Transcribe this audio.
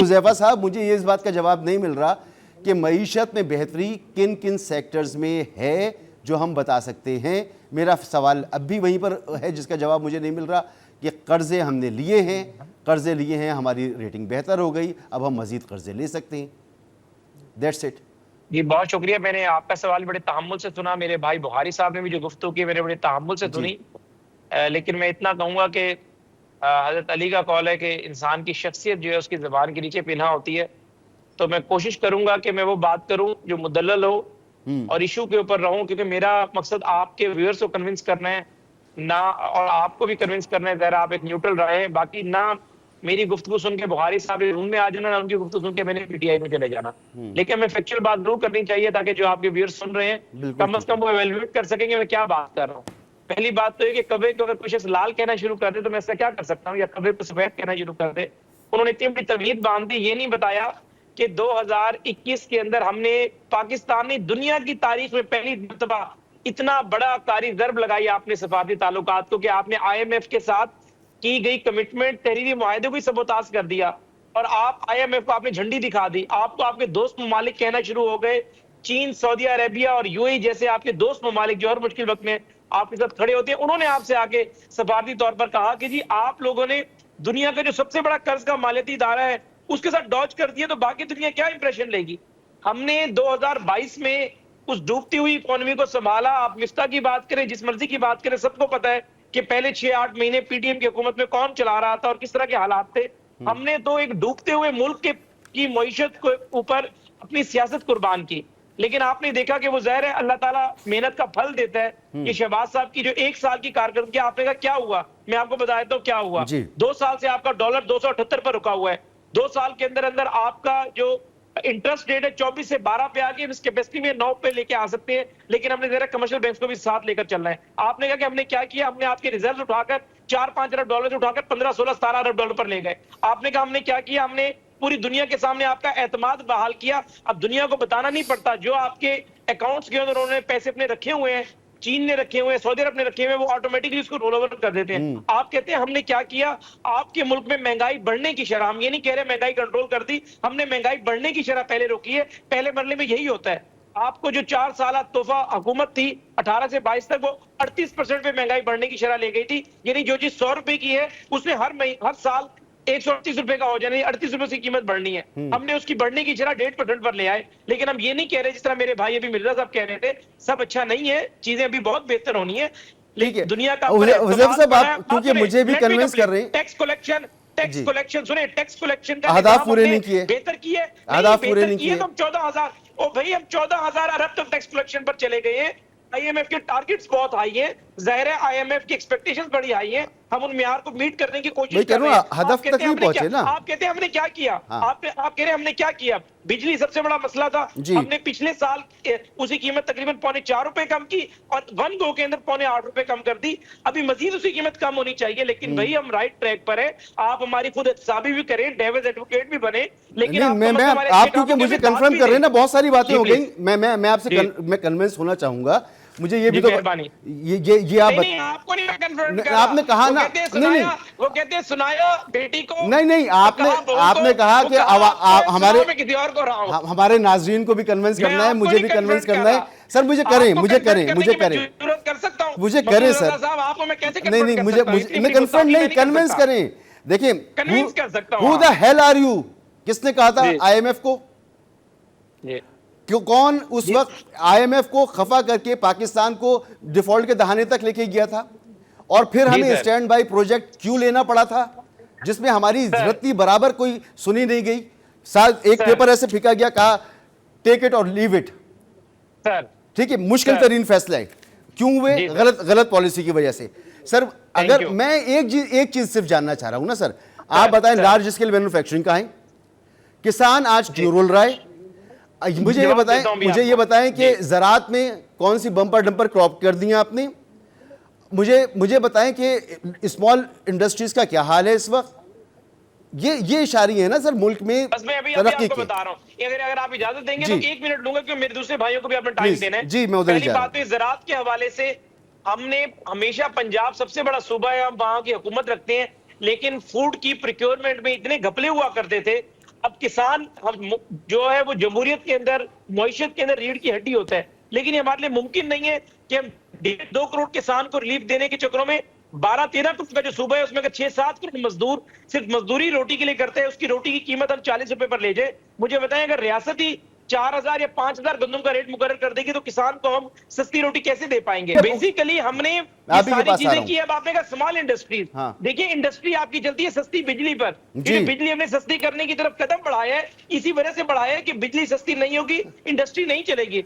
حذیفہ صاحب مجھے یہ اس بات کا جواب نہیں مل رہا کہ معیشت میں بہتری کن کن سیکٹرز میں ہے جو ہم بتا سکتے ہیں. میرا سوال اب بھی وہیں پر ہے جس کا جواب مجھے نہیں مل رہا کہ قرضے ہم نے لیے ہیں, ہماری ریٹنگ بہتر ہو گئی, اب ہم مزید قرضے لے سکتے ہیں. That's it. جی بہت شکریہ. میں نے آپ کا سوال بڑے تحمل سے سنا, میرے بھائی بخاری صاحب نے بھی جو گفتگو کی میں نے بڑے تحمل سے سنی, لیکن میں اتنا کہوں گا کہ حضرت علی کا قول ہے کہ انسان کی شخصیت جو ہے اس کی زبان کے نیچے پنہا ہوتی ہے. تو میں کوشش کروں گا کہ میں وہ بات کروں جو مدلل ہو اور ایشو کے اوپر رہوں, کیونکہ میرا مقصد آپ کے ویورز کو کنونس کرنا ہے نہ, اور آپ کو بھی کنونس کرنا ہے. ظاہر آپ ایک نیوٹرل رہے ہیں, باقی نہ میری گفتگو سن کے بخاری صاحب روم میں آ جانا, نہ ان کی گفتگو سن کے میں نے پی ٹی آئی میں چلے جانا. لیکن میں فیکچوئل بات ضرور کرنی چاہیے تاکہ جو آپ کے ویورز سن رہے ہیں کم از کم وہ ایویلویٹ کر سکیں گے میں کیا بات کر رہا ہوں. پہلی بات تو یہ کہ کبے کو اگر کوئی شخص لال کہنا شروع کر دے تو میں اس سے کیا کر سکتا ہوں, یا کبے کو سفید کہنا شروع کر دے. انہوں نے اتنی بڑی تمہید باندھ دی, یہ نہیں بتایا کہ 2021 کے اندر ہم نے پاکستان نے دنیا کی تاریخ میں پہلی مرتبہ اتنا بڑا کاری ضرب لگائی آپ نے سفارتی تعلقات کو کہ آپ نے آئی ایم ایف کے ساتھ کی گئی کمٹمنٹ تحریری معاہدے کو ہی سبوتاژ کر دیا, اور آپ آئی ایم ایف کو آپ نے جھنڈی دکھا دی. آپ کو آپ کے دوست ممالک کہنا شروع ہو گئے, چین, سعودی عربیہ اور یو اے جیسے آپ کے دوست ممالک جو ہر مشکل وقت میں آپ کے ساتھ کھڑے ہوتے ہیں, انہوں نے آپ سے آ کے سفارتی طور پر کہا کہ جی آپ لوگوں نے دنیا کا جو سب سے بڑا قرض کا مالیاتی ادارہ ہے اس کے ساتھ ڈاج کر دیا, تو باقی دنیا کیا امپریشن لے گی. ہم نے 2022 میں اس ڈوبتی ہوئی اکانومی کو سنبھالا. آپ مفتاح کی بات کریں, جس مرضی کی بات کریں, سب کو پتا ہے کہ پہلے 6-8 مہینے پی ٹی ایم کی حکومت میں کون چلا رہا تھا اور کس طرح کے حالات تھے. ہم نے تو ایک ڈوبتے ہوئے ملک کی معیشت کے اوپر اپنی سیاست قربان کی, لیکن آپ نے دیکھا کہ وہ ظاہر ہے اللہ تعالیٰ محنت کا پھل دیتا ہے. کہ شہباز صاحب کی جو 1 سال کی کارکردگی, آپ نے کہا کیا ہوا, میں آپ کو بتا دیتا ہوں کیا ہوا. 2 سال سے آپ کا ڈالر 278 پر رکا ہوا ہے. 2 سال کے اندر اندر آپ کا جو انٹرسٹ ریٹ ہے 24 سے 12 پہ آگے, اس کیپیسٹی میں 9 پہ لے کے آ سکتے ہیں, لیکن ہم نے ذرا کمرشل بینکس کو بھی ساتھ لے کر چلنا ہے. آپ نے کہا کہ ہم نے کیا کیا, ہم نے آپ کے ریزرو اٹھا کر 4-5 ارب ڈالر اٹھا کر 15-16-17 ارب ڈالر پر لے گئے. آپ نے کہا ہم نے کیا کیا, ہم نے پوری دنیا کے سامنے آپ کا اعتماد بحال کیا. اب دنیا کو بتانا نہیں پڑتا, جو آپ کے اکاؤنٹس کے اندر انہوں نے پیسے اپنے رکھے ہوئے ہیں, چین نے رکھے ہوئے ہیں, سعودی عرب نے رکھے ہوئے ہیں, وہ آٹومیٹکلی اس کو رول اوور کر دیتے ہیں. آپ کہتے ہیں ہم نے کیا کیا, آپ کے ملک میں مہنگائی بڑھنے کی شرح, ہم یہ نہیں کہہ رہے مہنگائی کنٹرول کر دی, ہم نے مہنگائی بڑھنے کی شرح پہلے روکی ہے. پہلے مرحلے میں یہی ہوتا ہے. آپ کو جو 4 سالہ تحفہ حکومت تھی 18 سے 22 تک, وہ 38% پہ مہنگائی بڑھنے کی شرح لے گئی تھی. یعنی جو چیز 100 روپے کی ہے اس نے ہر سال 138 روپے کا ہو جانا, 38 روپے سے قیمت بڑھنی ہے. ہم نے اس کی بڑھنے کی شرح 1.5% پر لے آئے. لیکن ہم یہ نہیں کہہ رہے جس طرح میرے بھائی ابھی مرزا صاحب کہہ رہے تھے سب اچھا نہیں ہے, چیزیں ابھی بہت بہتر ہونی ہے. لیکن دنیا کا حذیفہ صاحب آپ کیونکہ مجھے بھی کنونس کر رہے ہیں, ٹیکس کلیکشن سنیں, ٹیکس کلیکشن کا اہداف پورے نہیں کیے, بہتر کیے, اہداف پورے نہیں کیے. تو ہم 14,000 بھائی ہم 14,000 ارب تک ٹیکس کلیکشن پر چلے گئے ہیں. آئی ایم ایف کے ٹارگٹس بہت ہائی ہیں, ظاہر ہے آئی ایم ایف کی ایکسپیکٹیشنز بڑی ہائی ہیں, ہم ان معیار کو میٹ کرنے کی کوشش کر رہے ہیں. ہدف تک نہیں پہنچے نا. آپ کہتے ہیں ہم نے کیا کیا, آپ کہہ رہے ہیں ہم نے کیا کیا. بجلی سب سے بڑا مسئلہ تھا, ہم نے پچھلے سال اسی قیمت تقریباً 4.25 روپے کم کی اور 1 گو کے اندر 8.25 روپے کم کر دی. ابھی مزید اسی قیمت کم ہونی چاہیے, لیکن بھائی ہم رائٹ ٹریک پر ہیں. آپ ہماری خود احتسابی بھی کریں, ڈیوز ایڈوکیٹ بھی بنے, لیکن آپ کیونکہ مجھے کنفرم کر رہے ہیں نا, بہت ساری باتیں ہو گئی, میں آپ سے میں کنونس ہونا چاہوں گا. مجھے یہ بھی تو یہ آپ نے کہا نا, نہیں وہ کہتے ہیں سنایا بیٹی کو, نہیں آپ نے کہا کہ ہمارے ناظرین کو بھی کنونس کرنا ہے, مجھے بھی کنونس کرنا ہے. سر مجھے کریں سر, نہیں مجھے کنفرم نہیں, کنونس کریں. دیکھیں who the hell are you, کس نے کہا تھا آئی ایم ایف کو, کون اس وقت آئی ایم ایف کو خفا کر کے پاکستان کو ڈیفالٹ کے دہانے تک لے کے گیا تھا, اور پھر ہمیں اسٹینڈ بائی پروجیکٹ کیوں لینا پڑا تھا جس میں ہماری ضرورت برابر کوئی سنی نہیں گئی. ایک پیپر ایسے پھینکا گیا, کہا ٹیک اٹ اور لیو اٹ, ٹھیک ہے, مشکل ترین فیصلہ ہے. کیوں ہوئے؟ غلط پالیسی کی وجہ سے. سر اگر میں ایک چیز صرف جاننا چاہ رہا ہوں نا سر, آپ بتائیں لارج اسکیل مینوفیکچرنگ کہاں ہے, کسان آج کیوں رول رہا ہے. مجھے یہ بتائیں کہ زراعت میں کون سی بمپر ڈمپر کراپ کر دی ہیں آپ نے. مجھے بتائیں کہ اسمال انڈسٹریز کا کیا حال ہے اس وقت. یہ اشاری ہے نا سر ملک میں ترقی کے. بتا رہا ہوں, اگر آپ اجازت دیں گے تو 1 منٹ لوں گا کیونکہ میرے دوسرے بھائیوں کو بھی اپنا ٹائم دینا ہے. جی میں ادھر پہلی بات ہے زراعت کے حوالے سے, ہم نے ہمیشہ پنجاب سب سے بڑا صوبہ ہے, ہم وہاں کی حکومت رکھتے ہیں, لیکن فوڈ کی پریکیورمنٹ میں اتنے گھپلے ہوا کرتے تھے. اب کسان جو ہے وہ جمہوریت کے اندر معیشت کے اندر ریڑھ کی ہڈی ہوتا ہے، لیکن یہ ہمارے لیے ممکن نہیں ہے کہ ہم 2 کروڑ کسان کو ریلیف دینے کے چکروں میں 12-13 کروڑ کا جو صوبہ ہے اس میں اگر 6-7 کروڑ مزدور صرف مزدوری روٹی کے لیے کرتے ہیں، اس کی روٹی کی قیمت ہم 40 روپے پر لے جائیں، مجھے بتائیں اگر ریاست ہی 4,000 یا 5,000 گندم کا ریٹ مقرر کر دے گی تو کسان کو ہم سستی روٹی کیسے دے پائیں گے؟ بیسیکلی ہم نے یہ ساری چیزیں کی. اب آپ نے کہا اسمال انڈسٹریز، دیکھیں انڈسٹری آپ کی چلتی ہے سستی بجلی پر، بجلی ہم نے سستی کرنے کی طرف قدم بڑھایا ہے، اسی وجہ سے بڑھایا ہے کہ بجلی سستی نہیں ہوگی انڈسٹری نہیں چلے گی.